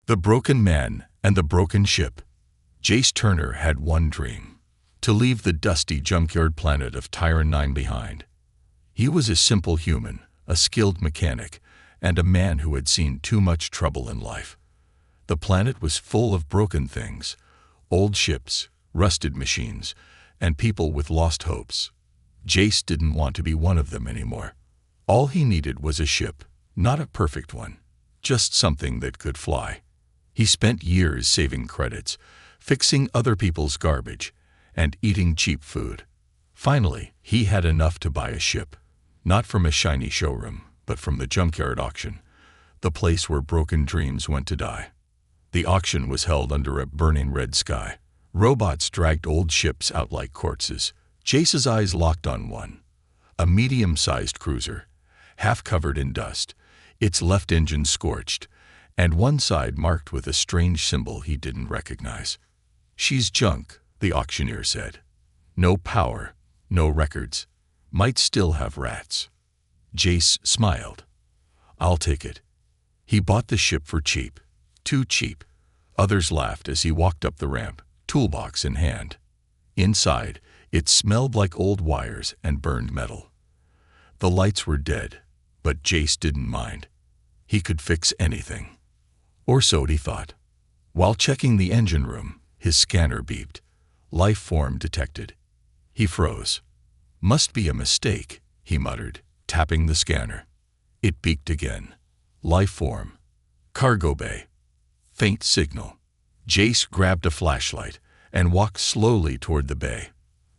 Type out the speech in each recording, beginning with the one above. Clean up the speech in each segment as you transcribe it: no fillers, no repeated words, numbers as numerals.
The Broken Man and the Broken Ship. Jace Turner had one dream: to leave the dusty junkyard planet of Tyran 9 behind. He was a simple human, a skilled mechanic, and a man who had seen too much trouble in life. The planet was full of broken things: old ships, rusted machines, and people with lost hopes. Jace didn't want to be one of them anymore. All he needed was a ship, not a perfect one, just something that could fly. He spent years saving credits, fixing other people's garbage, and eating cheap food. Finally, he had enough to buy a ship, not from a shiny showroom, but from the junkyard auction, the place where broken dreams went to die. The auction was held under a burning red sky. Robots dragged old ships out like corpses. Jace's eyes locked on one, a medium-sized cruiser, half covered in dust, its left engine scorched, and one side marked with a strange symbol he didn't recognize. "She's junk," the auctioneer said. "No power, no records. Might still have rats." Jace smiled. "I'll take it." He bought the ship for cheap. Too cheap. Others laughed as he walked up the ramp, toolbox in hand. Inside, it smelled like old wires and burned metal. The lights were dead, but Jace didn't mind. He could fix anything. Or so he thought. While checking the engine room, his scanner beeped. Life form detected. He froze. "Must be a mistake," he muttered, tapping the scanner. It beeped again. Life form. Cargo bay. Faint signal. Jace grabbed a flashlight and walked slowly toward the bay.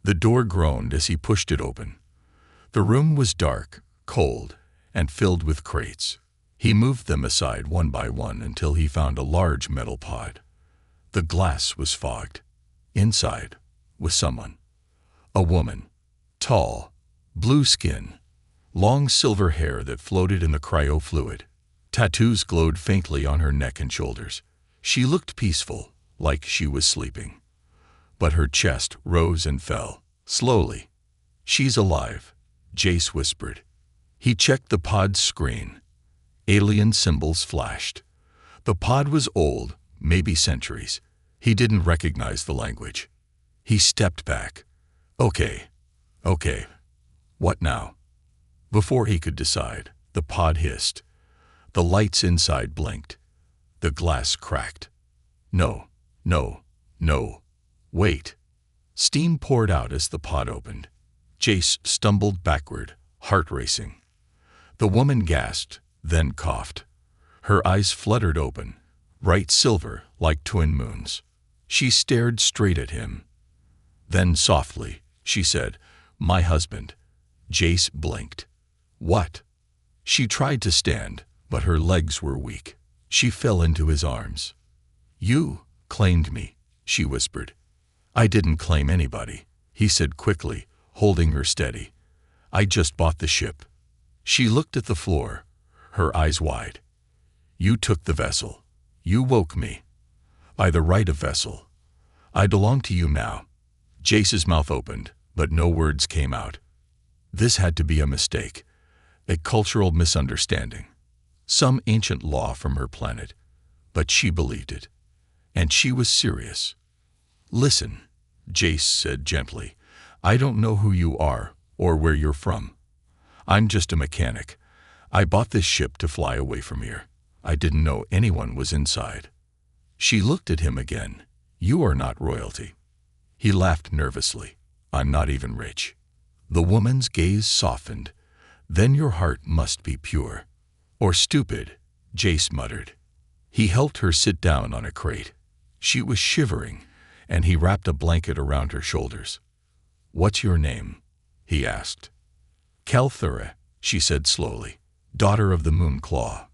The door groaned as he pushed it open. The room was dark, cold, and filled with crates. He moved them aside one by one until he found a large metal pod. The glass was fogged. Inside was someone. A woman. Tall, blue skin, long silver hair that floated in the cryo fluid. Tattoos glowed faintly on her neck and shoulders. She looked peaceful, like she was sleeping. But her chest rose and fell, slowly. "She's alive," Jace whispered. He checked the pod's screen. Alien symbols flashed. The pod was old, maybe centuries. He didn't recognize the language. He stepped back. Okay. What now?" Before he could decide, the pod hissed. The lights inside blinked. The glass cracked. No. Wait. Steam poured out as the pod opened. Jace stumbled backward, heart racing. The woman gasped, then coughed. Her eyes fluttered open, bright silver like twin moons. She stared straight at him. Then softly, she said, "My husband." Jace blinked. "What?" She tried to stand, but her legs were weak. She fell into his arms. "You claimed me," she whispered. "I didn't claim anybody," he said quickly, holding her steady. "I just bought the ship." She looked at the floor, her eyes wide. "You took the vessel. You woke me. By the right of vessel. I belong to you now." Jace's mouth opened, but no words came out. This had to be a mistake, a cultural misunderstanding, some ancient law from her planet, but she believed it. And she was serious. "Listen," Jace said gently. "I don't know who you are or where you're from. I'm just a mechanic. I bought this ship to fly away from here. I didn't know anyone was inside." She looked at him again. "You are not royalty." He laughed nervously. "I'm not even rich." The woman's gaze softened. "Then your heart must be pure." "Or stupid," Jace muttered. He helped her sit down on a crate. She was shivering, and he wrapped a blanket around her shoulders. "What's your name?" he asked. "Calthura," she said slowly. "Daughter of the Moon Claw.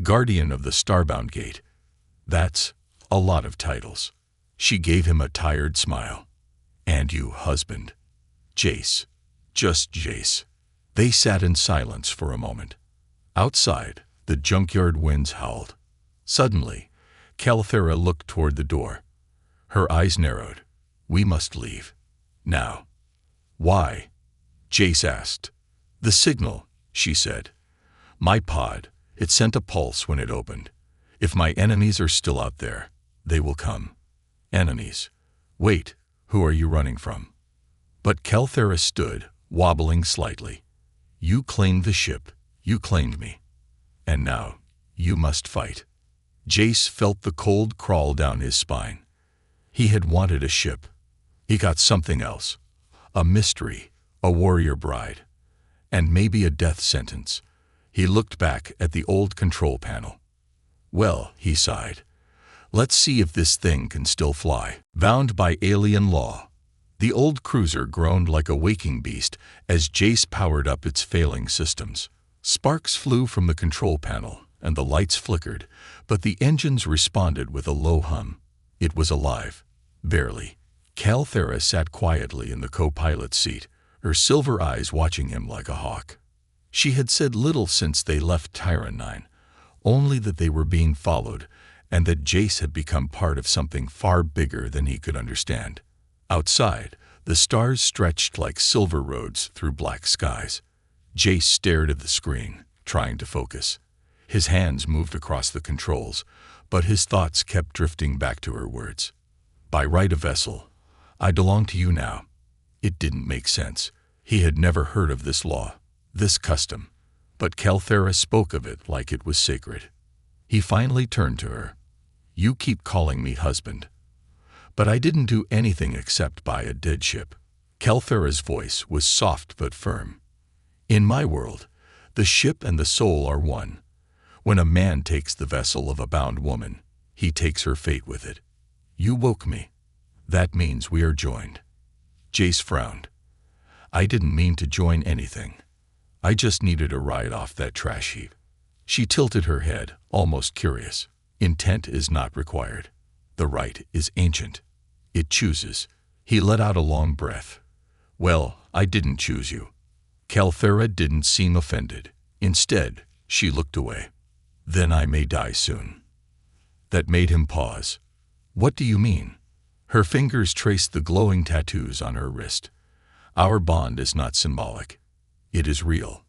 Guardian of the Starbound Gate." "That's a lot of titles." She gave him a tired smile. "And you, husband?" "Jace. Just Jace." They sat in silence for a moment. Outside, the junkyard winds howled. Suddenly, Calthura looked toward the door. Her eyes narrowed. "We must leave. Now." "Why?" Jace asked. "The signal," she said. "My pod, it sent a pulse when it opened. If my enemies are still out there, they will come. Enemies. Wait, who are you running from? But Kelthera stood, wobbling slightly. You claimed the ship, you claimed me. And now, you must fight. Jace felt the cold crawl down his spine. He had wanted a ship. He got something else. A mystery, a warrior bride, and maybe a death sentence. He looked back at the old control panel. Well, he sighed. Let's see if this thing can still fly. Bound by alien law. The old cruiser groaned like a waking beast as Jace powered up its failing systems. Sparks flew from the control panel, and the lights flickered, but the engines responded with a low hum. It was alive. Barely. Kelthera sat quietly in the co-pilot's seat, her silver eyes watching him like a hawk. She had said little since they left Tyran 9, only that they were being followed, and that Jace had become part of something far bigger than he could understand. Outside, the stars stretched like silver roads through black skies. Jace stared at the screen, trying to focus. His hands moved across the controls, but his thoughts kept drifting back to her words. By right of vessel, I belong to you now. It didn't make sense. He had never heard of this law, this custom, but Kelthera spoke of it like it was sacred. He finally turned to her. You keep calling me husband. But I didn't do anything except buy a dead ship. Kelthera's voice was soft but firm. In my world, the ship and the soul are one. When a man takes the vessel of a bound woman, he takes her fate with it. You woke me. That means we are joined. Jace frowned. I didn't mean to join anything. I just needed a ride off that trash heap. She tilted her head, almost curious. Intent is not required. The right is ancient. It chooses. He let out a long breath. Well, I didn't choose you. Kelthera didn't seem offended. Instead, she looked away. Then I may die soon. That made him pause. What do you mean? Her fingers traced the glowing tattoos on her wrist. Our bond is not symbolic. It is real.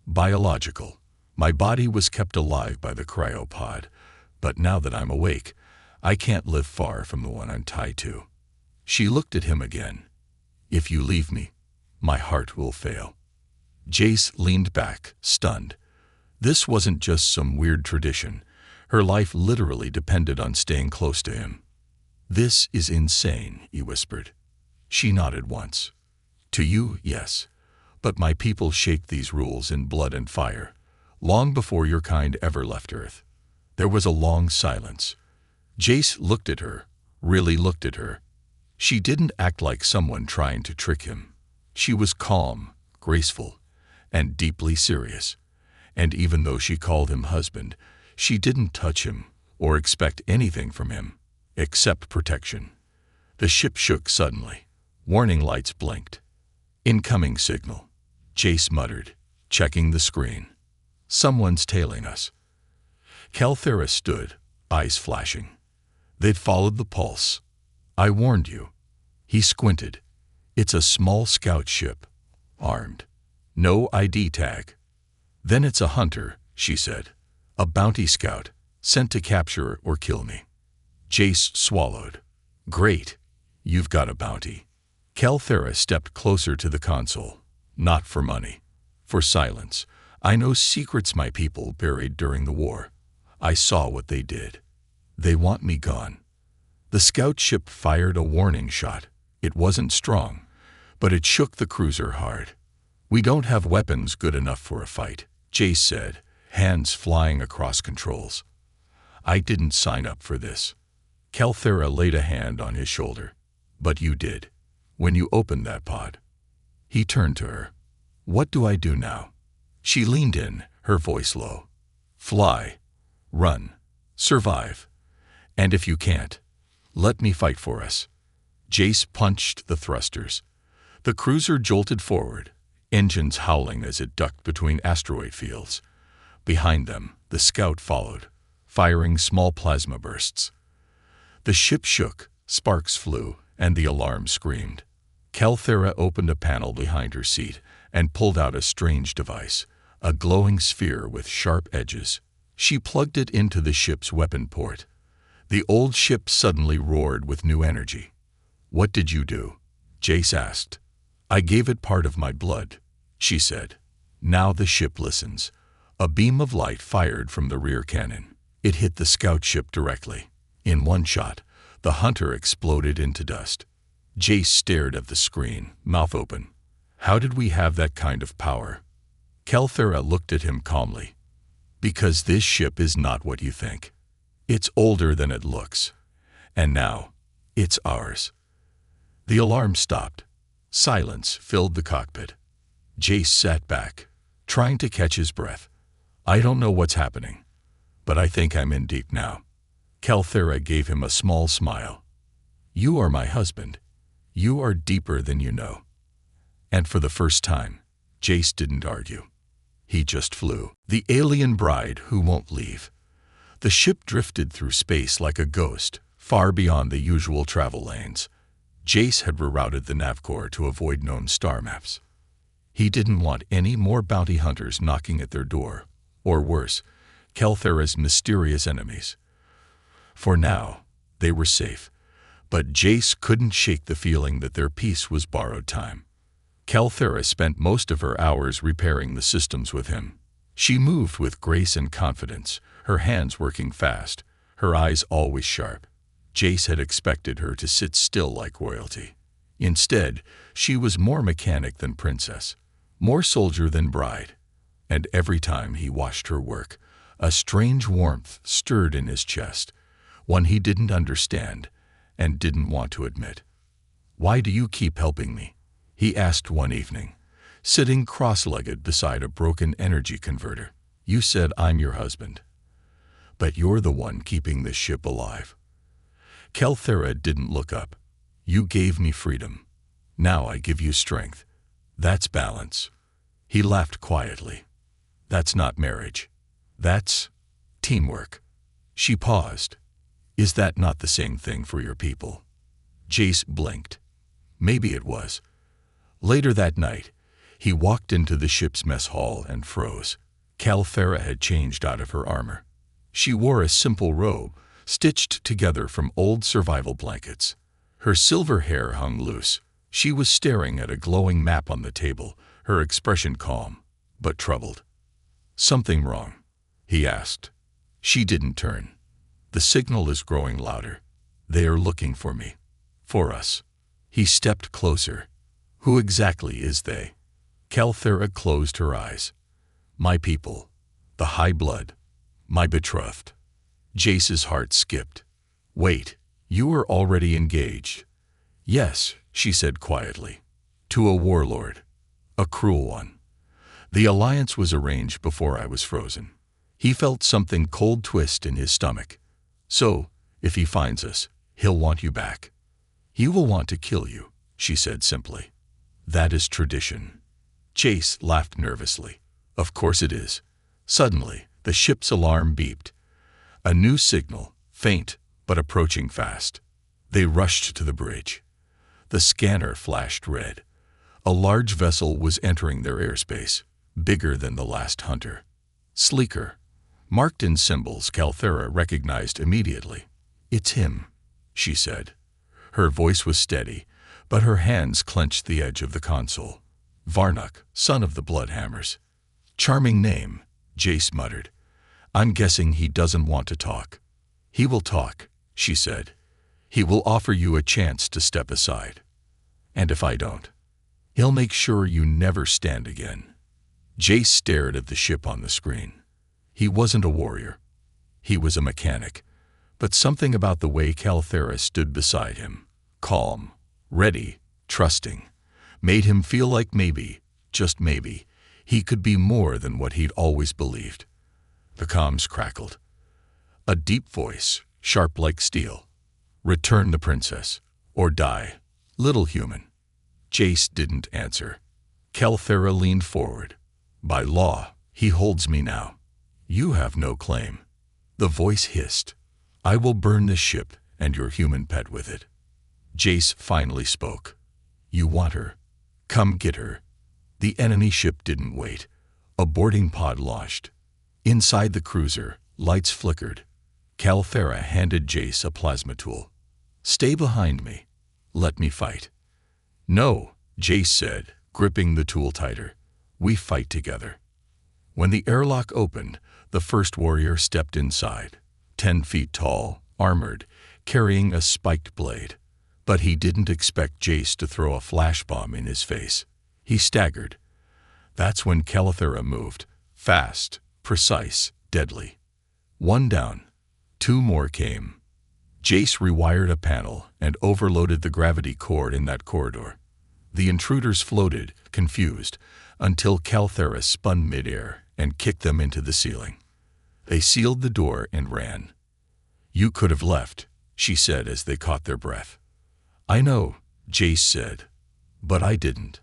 Biological. My body was kept alive by the cryopod, but now that I'm awake, I can't live far from the one I'm tied to. She looked at him again. If you leave me, my heart will fail. Jace leaned back, stunned. This wasn't just some weird tradition. Her life literally depended on staying close to him. This is insane, he whispered. She nodded once. To you, yes. But my people shaped these rules in blood and fire, long before your kind ever left Earth. There was a long silence. Jace looked at her, really looked at her. She didn't act like someone trying to trick him. She was calm, graceful, and deeply serious. And even though she called him husband, she didn't touch him or expect anything from him, except protection. The ship shook suddenly. Warning lights blinked. Incoming signal. Jace muttered, checking the screen. Someone's tailing us. Kelthera stood, eyes flashing. They'd followed the pulse. I warned you. He squinted. It's a small scout ship, armed. No ID tag. Then it's a hunter, she said. A bounty scout, sent to capture or kill me. Jace swallowed. Great. You've got a bounty. Kelthera stepped closer to the console. Not for money. For silence. I know secrets my people buried during the war. I saw what they did. They want me gone. The scout ship fired a warning shot. It wasn't strong, but it shook the cruiser hard. We don't have weapons good enough for a fight, Jace said, hands flying across controls. I didn't sign up for this. Kelthera laid a hand on his shoulder. But you did. When you opened that pod. He turned to her. What do I do now? She leaned in, her voice low. Fly. Run. Survive. And if you can't, let me fight for us. Jace punched the thrusters. The cruiser jolted forward, engines howling as it ducked between asteroid fields. Behind them, the scout followed, firing small plasma bursts. The ship shook, sparks flew, and the alarm screamed. Kelthera opened a panel behind her seat and pulled out a strange device, a glowing sphere with sharp edges. She plugged it into the ship's weapon port. The old ship suddenly roared with new energy. "What did you do?" Jace asked. "I gave it part of my blood," she said. Now the ship listens. A beam of light fired from the rear cannon. It hit the scout ship directly. In one shot, the hunter exploded into dust. Jace stared at the screen, mouth open. "How did we have that kind of power?" Kelthera looked at him calmly. "Because this ship is not what you think. It's older than it looks. And now, it's ours." The alarm stopped. Silence filled the cockpit. Jace sat back, trying to catch his breath. "I don't know what's happening, but I think I'm in deep now." Kelthera gave him a small smile. "You are my husband. You are deeper than you know." And for the first time, Jace didn't argue. He just flew. The alien bride who won't leave. The ship drifted through space like a ghost, far beyond the usual travel lanes. Jace had rerouted the Navcore to avoid known star maps. He didn't want any more bounty hunters knocking at their door, or worse, Kelthera's mysterious enemies. For now, they were safe, but Jace couldn't shake the feeling that their peace was borrowed time. Kelthera spent most of her hours repairing the systems with him. She moved with grace and confidence, her hands working fast, her eyes always sharp. Jace had expected her to sit still like royalty. Instead, she was more mechanic than princess, more soldier than bride. And every time he watched her work, a strange warmth stirred in his chest, one he didn't understand and didn't want to admit. "Why do you keep helping me?" he asked one evening, sitting cross-legged beside a broken energy converter. "You said I'm your husband, but you're the one keeping this ship alive." Kelthera didn't look up. "You gave me freedom. Now I give you strength. That's balance." He laughed quietly. "That's not marriage. That's teamwork." She paused. "Is that not the same thing for your people?" Jace blinked. Maybe it was. Later that night, he walked into the ship's mess hall and froze. Kelthera had changed out of her armor. She wore a simple robe, stitched together from old survival blankets. Her silver hair hung loose. She was staring at a glowing map on the table, her expression calm, but troubled. "Something wrong?" he asked. She didn't turn. "The signal is growing louder. They are looking for me. For us." He stepped closer. "Who exactly is they?" Kelthera closed her eyes. "My people. The High Blood. My betrothed." Jace's heart skipped. "Wait, you are already engaged?" "Yes," she said quietly. "To a warlord. A cruel one. The alliance was arranged before I was frozen." He felt something cold twist in his stomach. "So, if he finds us, he'll want you back." "He will want to kill you," she said simply. "That is tradition." Jace laughed nervously. "Of course it is." Suddenly, the ship's alarm beeped. A new signal, faint but approaching fast. They rushed to the bridge. The scanner flashed red. A large vessel was entering their airspace, bigger than the last hunter. Sleeker. Marked in symbols Kelthera recognized immediately. "It's him," she said. Her voice was steady, but her hands clenched the edge of the console. "Varnuk, son of the Bloodhammers." "Charming name," Jace muttered. "I'm guessing he doesn't want to talk." "He will talk," she said. "He will offer you a chance to step aside. And if I don't, he'll make sure you never stand again." Jace stared at the ship on the screen. He wasn't a warrior. He was a mechanic. But something about the way Kelthera stood beside him, calm, ready, trusting, made him feel like maybe, just maybe, he could be more than what he'd always believed. The comms crackled. A deep voice, sharp like steel. "Return the princess, or die, little human." Jace didn't answer. Kelthera leaned forward. "By law, he holds me now. You have no claim." The voice hissed. "I will burn this ship and your human pet with it." Jace finally spoke. "You want her? Come get her." The enemy ship didn't wait. A boarding pod launched. Inside the cruiser, Lights flickered. Calthera handed Jace a plasma tool. "Stay behind me. Let me fight." "No," Jace said, gripping the tool tighter. "We fight together." When the airlock opened, the first warrior stepped inside, 10 feet tall, armored, carrying a spiked blade. But he didn't expect Jace to throw a flash bomb in his face. He staggered. That's when Calthera moved, fast, precise, deadly. One down. 2 more came. Jace rewired a panel and overloaded the gravity cord in that corridor. The intruders floated, confused, until Calthera spun midair and kicked them into the ceiling. They sealed the door and ran. "You could have left," she said as they caught their breath. "I know," Jace said, "but I didn't."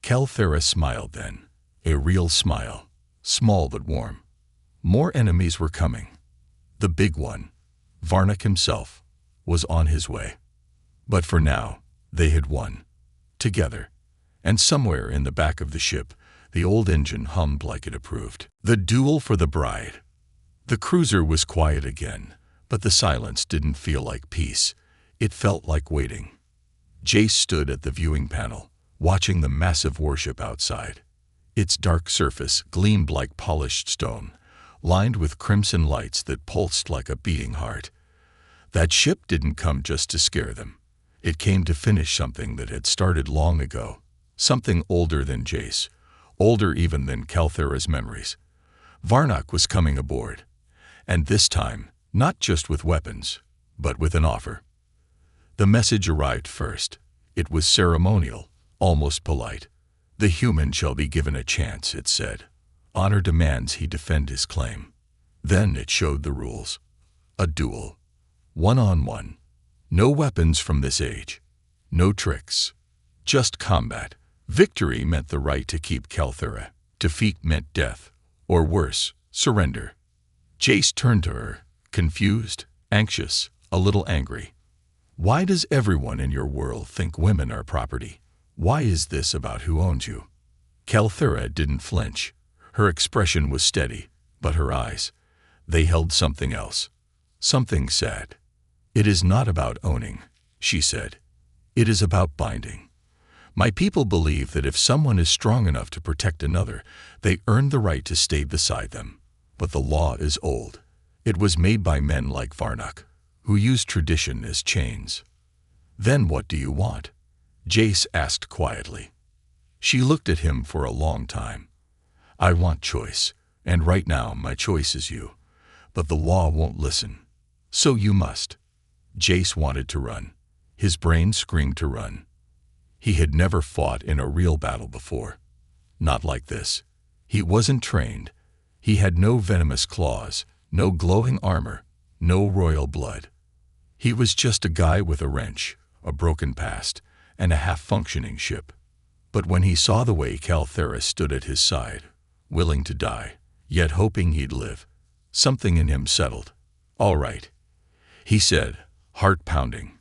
Calthera smiled then, a real smile, small but warm. More enemies were coming. The big one, Varnak himself, was on his way. But for now, they had won. Together. And somewhere in the back of the ship, the old engine hummed like it approved. The duel for the bride. The cruiser was quiet again, but the silence didn't feel like peace. It felt like waiting. Jace stood at the viewing panel, watching the massive warship outside. Its dark surface gleamed like polished stone, lined with crimson lights that pulsed like a beating heart. That ship didn't come just to scare them. It came to finish something that had started long ago, something older than Jace, older even than Calthera's memories. Varnak was coming aboard, and this time, not just with weapons, but with an offer. The message arrived first. It was ceremonial, almost polite. "The human shall be given a chance," it said. "Honor demands he defend his claim." Then it showed the rules. A duel. 1-on-1. No weapons from this age. No tricks. Just combat. Victory meant the right to keep Calthera. Defeat meant death, or worse, surrender. Jace turned to her, confused, anxious, a little angry. "Why does everyone in your world think women are property? Why is this about who owns you?" Calthera didn't flinch. Her expression was steady, but her eyes, they held something else. Something sad. "It is not about owning," she said. "It is about binding. My people believe that if someone is strong enough to protect another, they earn the right to stay beside them. But the law is old. It was made by men like Varnak, who used tradition as chains." "Then what do you want?" Jace asked quietly. She looked at him for a long time. "I want choice, and right now my choice is you. But the law won't listen. So you must." Jace wanted to run. His brain screamed to run. He had never fought in a real battle before. Not like this. He wasn't trained. He had no venomous claws, no glowing armor, no royal blood. He was just a guy with a wrench, a broken past, and a half-functioning ship. But when he saw the way Calthera stood at his side, willing to die, yet hoping he'd live, something in him settled. "All right," he said, heart pounding.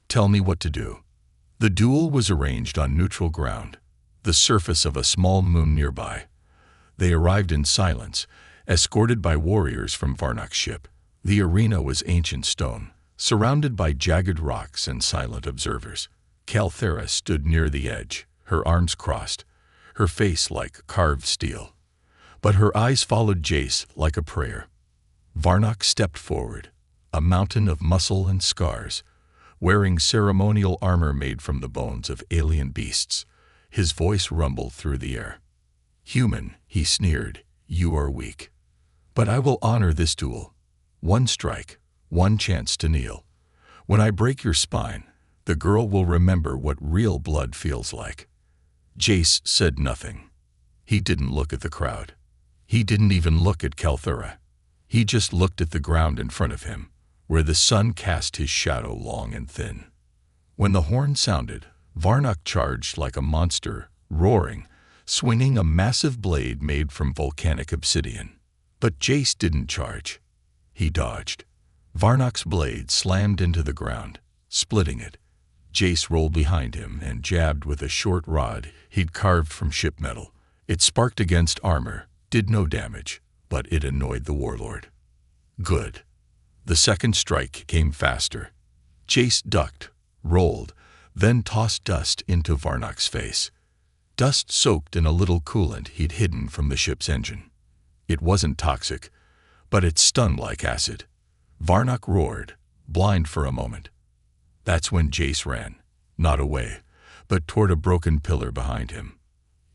"Tell me what to do." The duel was arranged on neutral ground, the surface of a small moon nearby. They arrived in silence, escorted by warriors from Varnak's ship. The arena was ancient stone, surrounded by jagged rocks and silent observers. Calthera stood near the edge, her arms crossed, her face like carved steel. But her eyes followed Jace like a prayer. Varnak stepped forward, a mountain of muscle and scars, wearing ceremonial armor made from the bones of alien beasts. His voice rumbled through the air. "Human," he sneered, "you are weak. But I will honor this duel. One strike, one chance to kneel. When I break your spine, the girl will remember what real blood feels like." Jace said nothing. He didn't look at the crowd. He didn't even look at Calthera. He just looked at the ground in front of him, where the sun cast his shadow long and thin. When the horn sounded, Varnak charged like a monster, roaring, swinging a massive blade made from volcanic obsidian. But Jace didn't charge. He dodged. Varnak's blade slammed into the ground, splitting it. Jace rolled behind him and jabbed with a short rod he'd carved from ship metal. It sparked against armor, did no damage, but it annoyed the warlord. Good. The second strike came faster. Jace ducked, rolled, then tossed dust into Varnok's face. Dust soaked in a little coolant he'd hidden from the ship's engine. It wasn't toxic, but it stung like acid. Varnok roared, blind for a moment. That's when Jace ran, not away, but toward a broken pillar behind him.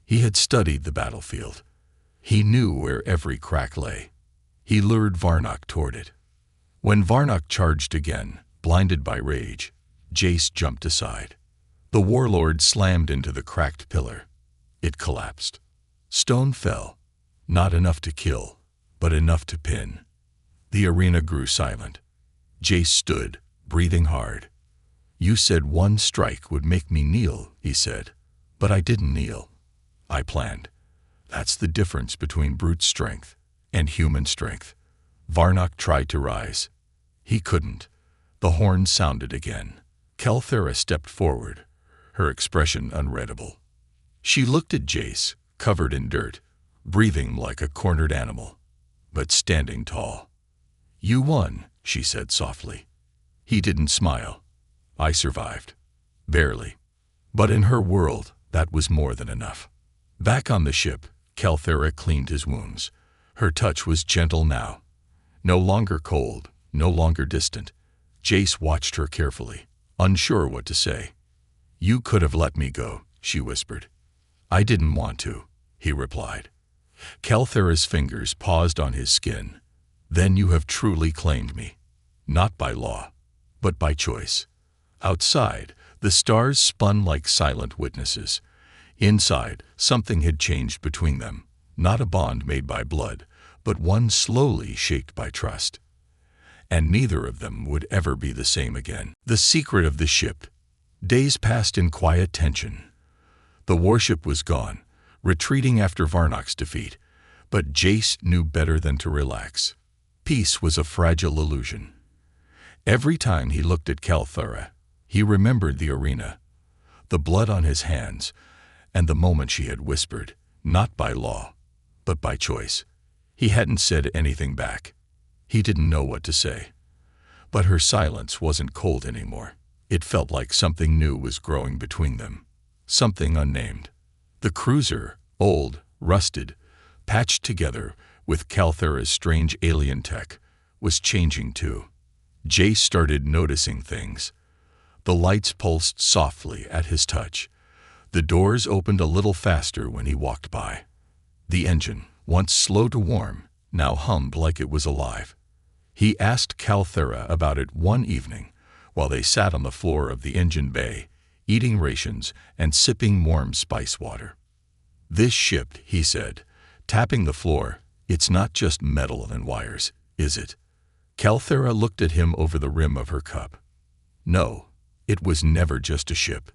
He had studied the battlefield. He knew where every crack lay. He lured Varnok toward it. When Varnok charged again, blinded by rage, Jace jumped aside. The warlord slammed into the cracked pillar. It collapsed. Stone fell, not enough to kill, but enough to pin. The arena grew silent. Jace stood, breathing hard. "You said one strike would make me kneel," he said. "But I didn't kneel. I planned. That's the difference between brute strength and human strength." Varnok tried to rise. He couldn't. The horn sounded again. Kelthera stepped forward, her expression unreadable. She looked at Jace, covered in dirt, breathing like a cornered animal, but standing tall. "You won," she said softly. He didn't smile. "I survived. Barely." But in her world, that was more than enough. Back on the ship, Kelthera cleaned his wounds. Her touch was gentle now. No longer cold, no longer distant. Jace watched her carefully, unsure what to say. "You could have let me go," she whispered. "I didn't want to," he replied. Kelthera's fingers paused on his skin. "Then you have truly claimed me. Not by law, but by choice." Outside, the stars spun like silent witnesses. Inside, something had changed between them. Not a bond made by blood, but one slowly shaped by trust. And neither of them would ever be the same again. The secret of the ship. Days passed in quiet tension. The warship was gone, retreating after Varnok's defeat, but Jace knew better than to relax. Peace was a fragile illusion. Every time he looked at Kelthera, he remembered the arena, the blood on his hands, and the moment she had whispered, not by law, but by choice. He hadn't said anything back. He didn't know what to say. But her silence wasn't cold anymore. It felt like something new was growing between them. Something unnamed. The cruiser, old, rusted, patched together with Kelthera's strange alien tech, was changing too. Jace started noticing things. The lights pulsed softly at his touch. The doors opened a little faster when he walked by. The engine, once slow to warm, now hummed like it was alive. He asked Kelthera about it one evening while they sat on the floor of the engine bay, eating rations and sipping warm spice water. "This ship," he said, tapping the floor, "it's not just metal and wires, is it?" Kelthera looked at him over the rim of her cup. "No, it was never just a ship."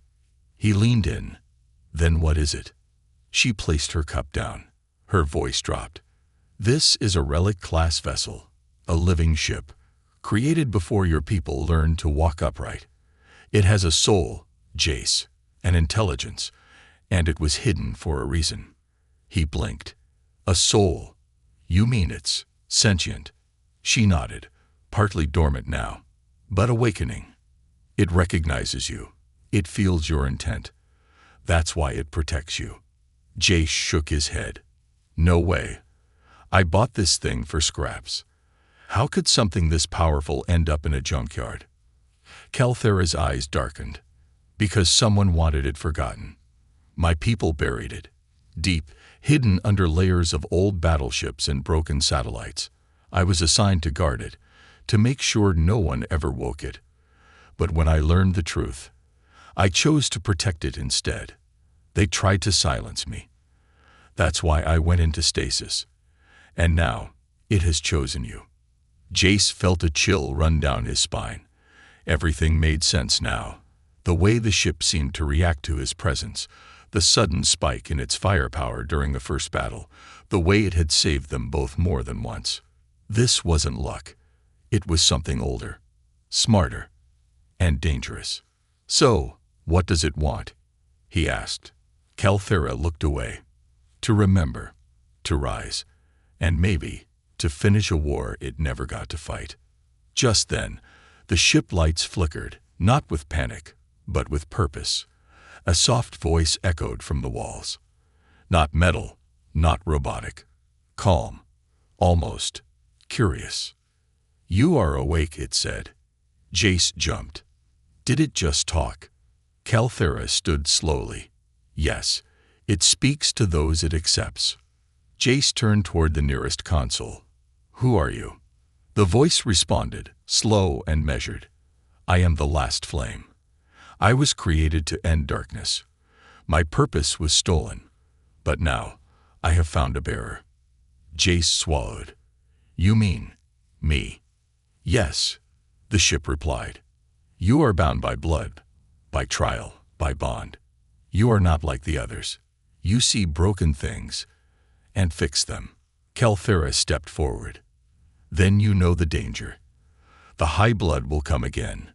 He leaned in. "Then what is it?" She placed her cup down. Her voice dropped. "This is a relic-class vessel, a living ship, created before your people learned to walk upright. It has a soul, Jace, an intelligence, and it was hidden for a reason." He blinked. "A soul? You mean it's sentient?" She nodded, partly dormant now, but awakening. "It recognizes you. It feels your intent. That's why it protects you." Jace shook his head. "No way. I bought this thing for scraps. How could something this powerful end up in a junkyard?" Kelthera's eyes darkened. "Because someone wanted it forgotten. My people buried it, deep, hidden under layers of old battleships and broken satellites. I was assigned to guard it, to make sure no one ever woke it. But when I learned the truth, I chose to protect it instead. They tried to silence me. That's why I went into stasis. And now, it has chosen you." Jace felt a chill run down his spine. Everything made sense now. The way the ship seemed to react to his presence, the sudden spike in its firepower during the first battle, the way it had saved them both more than once. This wasn't luck. It was something older, smarter, and dangerous. "So, what does it want?" he asked. Kelthera looked away. "To remember, to rise, and maybe to finish a war it never got to fight. Just then, the ship lights flickered, not with panic, but with purpose. A soft voice echoed from the walls. Not metal, not robotic. Calm, almost curious. "You are awake," it said. Jace jumped. Did it just talk? Calthera stood slowly. Yes, it speaks to those it accepts. Jace turned toward the nearest console. "Who are you?" The voice responded, slow and measured. "I am the last flame. I was created to end darkness. My purpose was stolen, but now I have found a bearer." Jace swallowed. "You mean me?" "Yes," the ship replied. "You are bound by blood, by trial, by bond. You are not like the others. You see broken things and fix them." Calthera stepped forward. "Then you know the danger. The high blood will come again.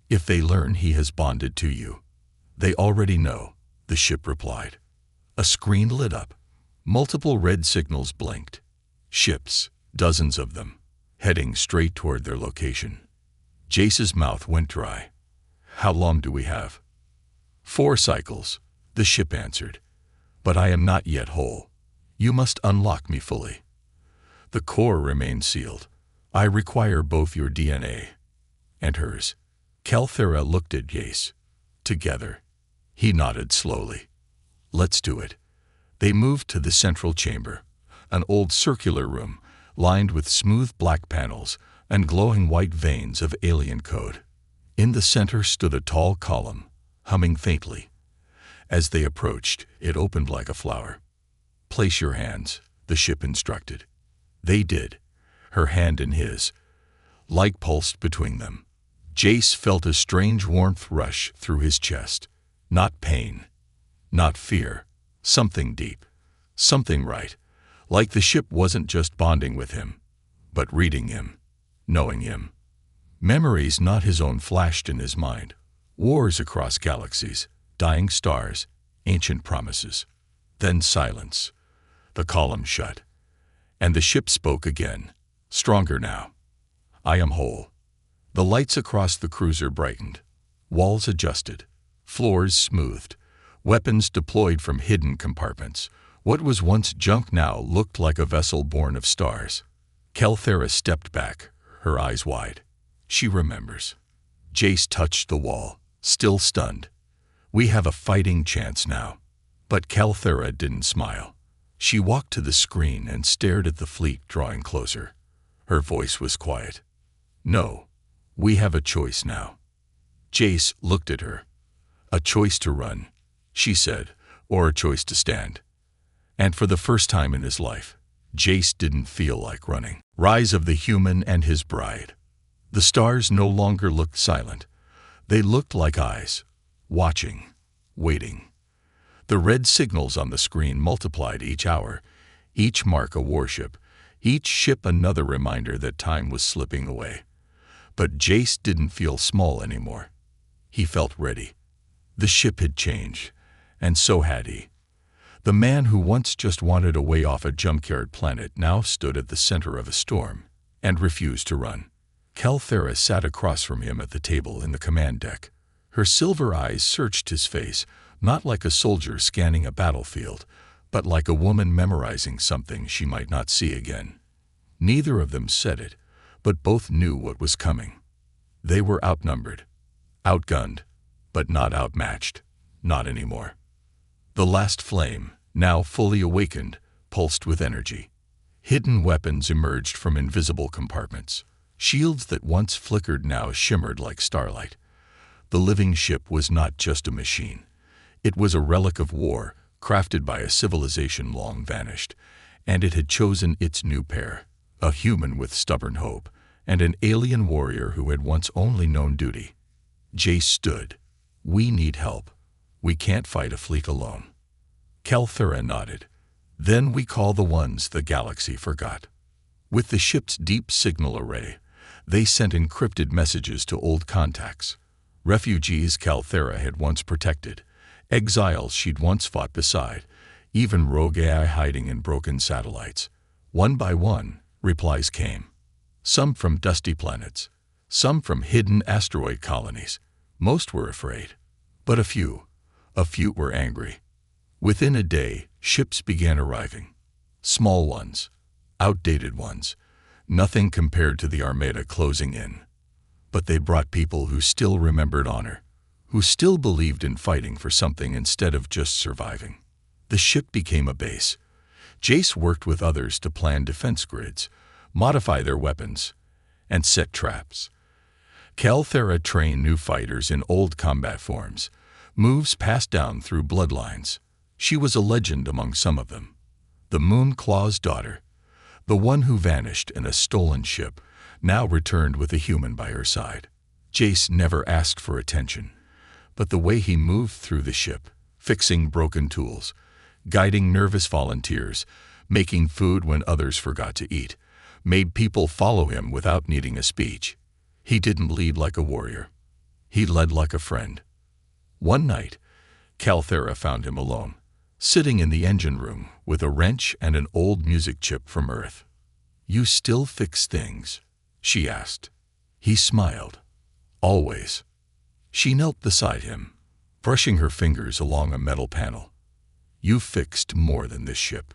If they learn he has bonded to you." "They already know," the ship replied. A screen lit up. Multiple red signals blinked. Ships, dozens of them, heading straight toward their location. Jace's mouth went dry. "How long do we have?" 4 cycles, the ship answered. "But I am not yet whole. You must unlock me fully. The core remains sealed. I require both your DNA and hers." Calthera looked at Jace. "Together." He nodded slowly. "Let's do it." They moved to the central chamber, an old circular room lined with smooth black panels and glowing white veins of alien code. In the center stood a tall column, humming faintly. As they approached, it opened like a flower. "Place your hands," the ship instructed. They did, her hand in his. Light pulsed between them. Jace felt a strange warmth rush through his chest. Not pain, not fear, something deep, something right. Like the ship wasn't just bonding with him, but reading him, knowing him. Memories not his own flashed in his mind. Wars across galaxies, dying stars, ancient promises. Then silence. The column shut. And the ship spoke again, stronger now. "I am whole." The lights across the cruiser brightened. Walls adjusted. Floors smoothed. Weapons deployed from hidden compartments. What was once junk now looked like a vessel born of stars. Calthera stepped back, her eyes wide. She remembers. Jace touched the wall, still stunned. "We have a fighting chance now." But Calthera didn't smile. She walked to the screen and stared at the fleet drawing closer. Her voice was quiet. "No, we have a choice now." Jace looked at her. "A choice to run," she said, "or a choice to stand." And for the first time in his life, Jace didn't feel like running. Rise of the Human and His Bride. The stars no longer looked silent. They looked like eyes, watching, waiting. The red signals on the screen multiplied each hour, each mark a warship, each ship another reminder that time was slipping away. But Jace didn't feel small anymore. He felt ready. The ship had changed, and so had he. The man who once just wanted a way off a junkyard planet now stood at the center of a storm and refused to run. Calthera sat across from him at the table in the command deck. Her silver eyes searched his face, not like a soldier scanning a battlefield, but like a woman memorizing something she might not see again. Neither of them said it, but both knew what was coming. They were outnumbered, outgunned, but not outmatched, not anymore. The last flame, now fully awakened, pulsed with energy. Hidden weapons emerged from invisible compartments. Shields that once flickered now shimmered like starlight. The living ship was not just a machine. It was a relic of war, crafted by a civilization long vanished, and it had chosen its new pair, a human with stubborn hope, and an alien warrior who had once only known duty. Jace stood. "We need help. We can't fight a fleet alone." Calthera nodded. "Then we call the ones the galaxy forgot." With the ship's deep signal array, they sent encrypted messages to old contacts. Refugees Calthera had once protected, exiles she'd once fought beside, even rogue AI hiding in broken satellites. One by one, Replies came. Some from dusty planets, some from hidden asteroid colonies. Most were afraid, but a few were angry. Within a day, ships began arriving. Small ones, outdated ones, nothing compared to the armada closing in. But they brought people who still remembered honor, who still believed in fighting for something instead of just surviving. The ship became a base. Jace worked with others to plan defense grids, modify their weapons, and set traps. Calthera trained new fighters in old combat forms, moves passed down through bloodlines. She was a legend among some of them. The Moonclaw's daughter, the one who vanished in a stolen ship, now returned with a human by her side. Jace never asked for attention, but the way he moved through the ship, fixing broken tools, guiding nervous volunteers, making food when others forgot to eat, made people follow him without needing a speech. He didn't lead like a warrior. He led like a friend. One night, Calthera found him alone, sitting in the engine room with a wrench and an old music chip from Earth. "You still fix things?" she asked. He smiled. "Always." She knelt beside him, brushing her fingers along a metal panel. "You've fixed more than this ship."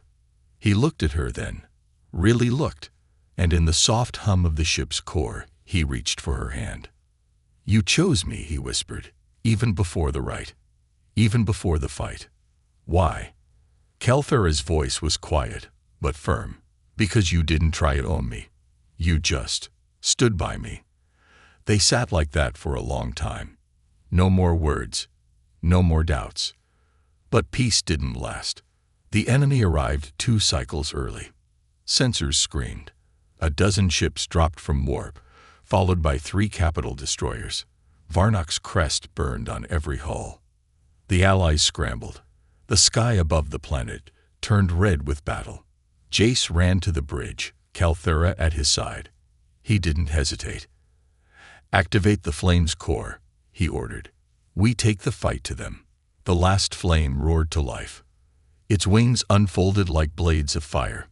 He looked at her then, really looked, and in the soft hum of the ship's core, he reached for her hand. "You chose me," he whispered, "even before the rite, even before the fight." "Why?" Calthera's voice was quiet, but firm. "Because you didn't try to own me. You just stood by me." They sat like that for a long time. No more words, no more doubts. But peace didn't last. The enemy arrived 2 cycles early. Sensors screamed. A dozen ships dropped from warp, followed by 3 capital destroyers. Varnok's crest burned on every hull. The Allies scrambled. The sky above the planet turned red with battle. Jace ran to the bridge, Calthera at his side. He didn't hesitate. "Activate the flame's core," he ordered. "We take the fight to them." The last flame roared to life. Its wings unfolded like blades of fire.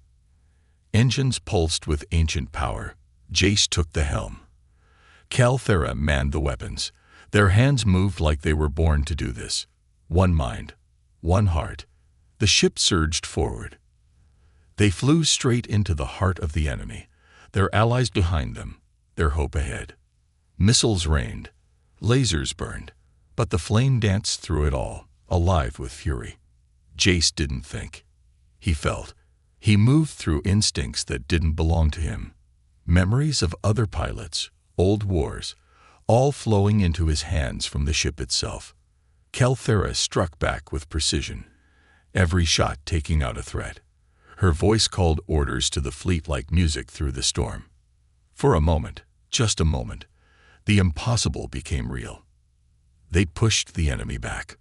Engines pulsed with ancient power. Jace took the helm. Calthera manned the weapons. Their hands moved like they were born to do this. One mind, one heart. The ship surged forward. They flew straight into the heart of the enemy, their allies behind them, their hope ahead. Missiles rained, lasers burned, but the flame danced through it all, alive with fury. Jace didn't think. He felt. He moved through instincts that didn't belong to him. Memories of other pilots, old wars, all flowing into his hands from the ship itself. Calthera struck back with precision, every shot taking out a threat. Her voice called orders to the fleet like music through the storm. For a moment, just a moment, the impossible became real. They pushed the enemy back.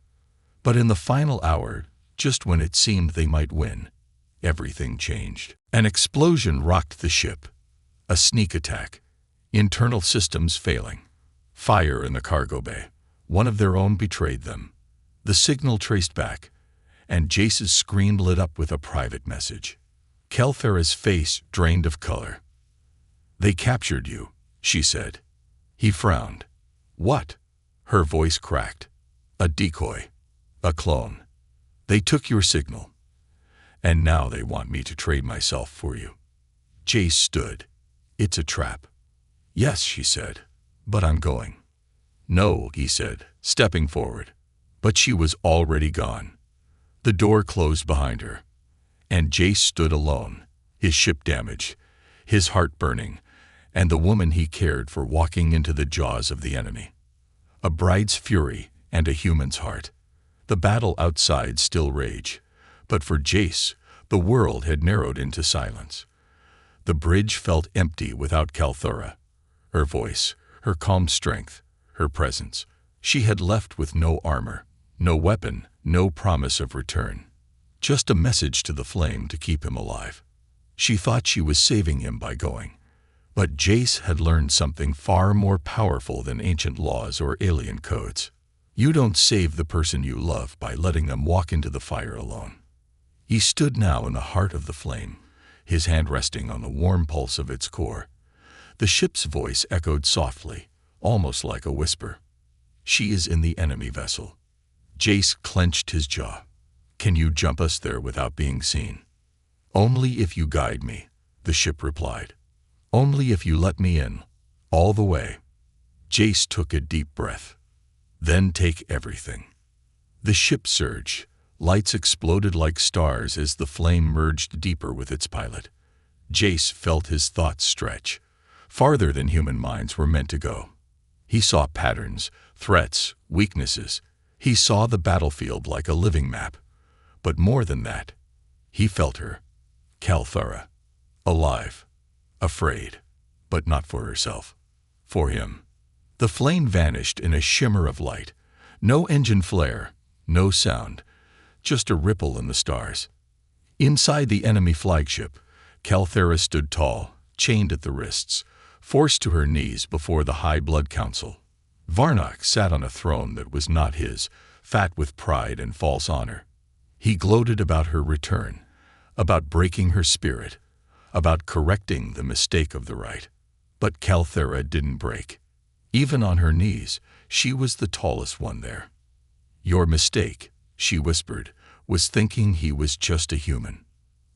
But in the final hour, just when it seemed they might win, everything changed. An explosion rocked the ship. A sneak attack. Internal systems failing. Fire in the cargo bay. One of their own betrayed them. The signal traced back, and Jace's screen lit up with a private message. Calthera's face drained of color. "They captured you," she said. He frowned. "What?" Her voice cracked. "A decoy. A clone. They took your signal. And now they want me to trade myself for you." Jace stood. "It's a trap." "Yes," she said, "but I'm going." "No," he said, stepping forward. But she was already gone. The door closed behind her, and Jace stood alone, his ship damaged, his heart burning, and the woman he cared for walking into the jaws of the enemy. A bride's fury and a human's heart. The battle outside still raged, but for Jace, the world had narrowed into silence. The bridge felt empty without Calthera. Her voice, her calm strength, her presence. She had left with no armor, no weapon, no promise of return. Just a message to the flame to keep him alive. She thought she was saving him by going. But Jace had learned something far more powerful than ancient laws or alien codes. You don't save the person you love by letting them walk into the fire alone. He stood now in the heart of the flame, his hand resting on the warm pulse of its core. The ship's voice echoed softly, almost like a whisper. "She is in the enemy vessel." Jace clenched his jaw. "Can you jump us there without being seen?" "Only if you guide me," the ship replied. "Only if you let me in, all the way." Jace took a deep breath. "Then take everything." The ship surged. Lights exploded like stars as the flame merged deeper with its pilot. Jace felt his thoughts stretch, farther than human minds were meant to go. He saw patterns, threats, weaknesses. He saw the battlefield like a living map. But more than that, he felt her, Kalthara, alive, afraid, but not for herself, for him. The flame vanished in a shimmer of light. No engine flare, no sound, just a ripple in the stars. Inside the enemy flagship, Kalthara stood tall, chained at the wrists, forced to her knees before the High Blood Council. Varnock sat on a throne that was not his, fat with pride and false honor. He gloated about her return, about breaking her spirit, about correcting the mistake of the right. But Kalthara didn't break. Even on her knees, she was the tallest one there. "Your mistake," she whispered, "was thinking he was just a human."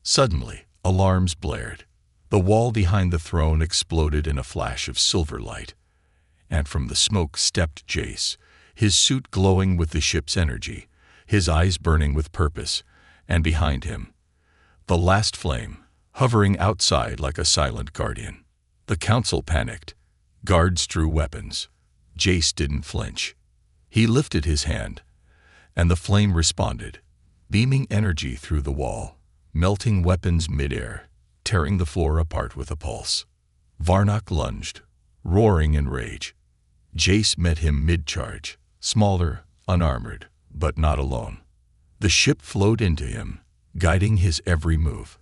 Suddenly, alarms blared. The wall behind the throne exploded in a flash of silver light. And from the smoke stepped Jace, his suit glowing with the ship's energy, his eyes burning with purpose, and behind him, the last flame, hovering outside like a silent guardian. The council panicked. Guards drew weapons. Jace didn't flinch. He lifted his hand, and the flame responded, beaming energy through the wall, melting weapons midair, tearing the floor apart with a pulse. Varnock lunged, roaring in rage. Jace met him mid-charge, smaller, unarmored, but not alone. The ship flowed into him, guiding his every move.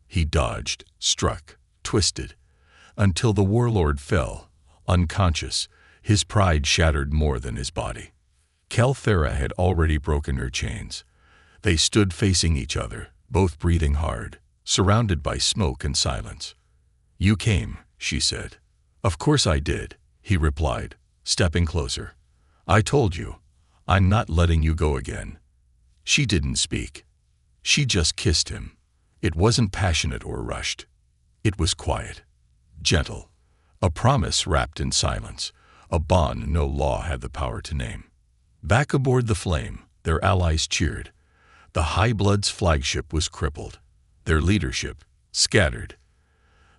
He dodged, struck, twisted, until the warlord fell, unconscious, his pride shattered more than his body. Kalthara had already broken her chains. They stood facing each other, both breathing hard, surrounded by smoke and silence. "You came," she said. "Of course I did," he replied, stepping closer. "I told you, I'm not letting you go again." She didn't speak. She just kissed him. It wasn't passionate or rushed. It was quiet, gentle, a promise wrapped in silence, a bond no law had the power to name. Back aboard the Flame, their allies cheered. The High Blood's flagship was crippled, their leadership scattered.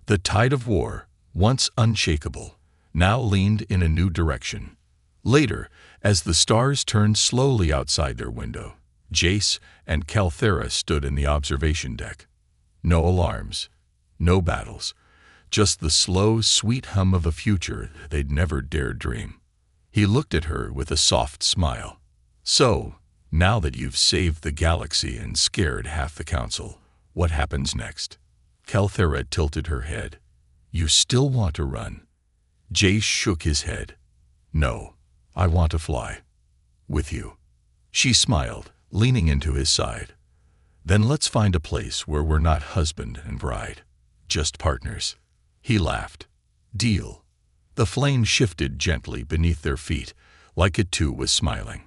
The tide of war, once unshakable, now leaned in a new direction. Later, as the stars turned slowly outside their window, Jace and Kalthara stood in the observation deck. No alarms, no battles, just the slow, sweet hum of a future they'd never dared dream. He looked at her with a soft smile. "So, now that you've saved the galaxy and scared half the council, what happens next?" Kalthara tilted her head. "You still want to run?" Jace shook his head. "No, I want to fly. With you." She smiled, leaning into his side. "Then let's find a place where we're not husband and bride, just partners." He laughed. "Deal." The flame shifted gently beneath their feet, like it too was smiling.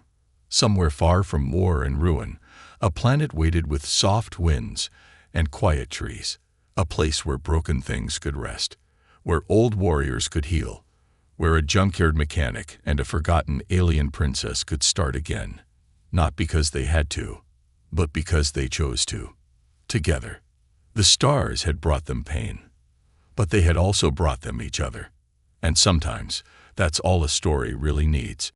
Somewhere far from war and ruin, a planet waited with soft winds and quiet trees, a place where broken things could rest, where old warriors could heal, where a junkyard mechanic and a forgotten alien princess could start again, not because they had to, but because they chose to. Together. The stars had brought them pain, but they had also brought them each other. And sometimes, that's all a story really needs.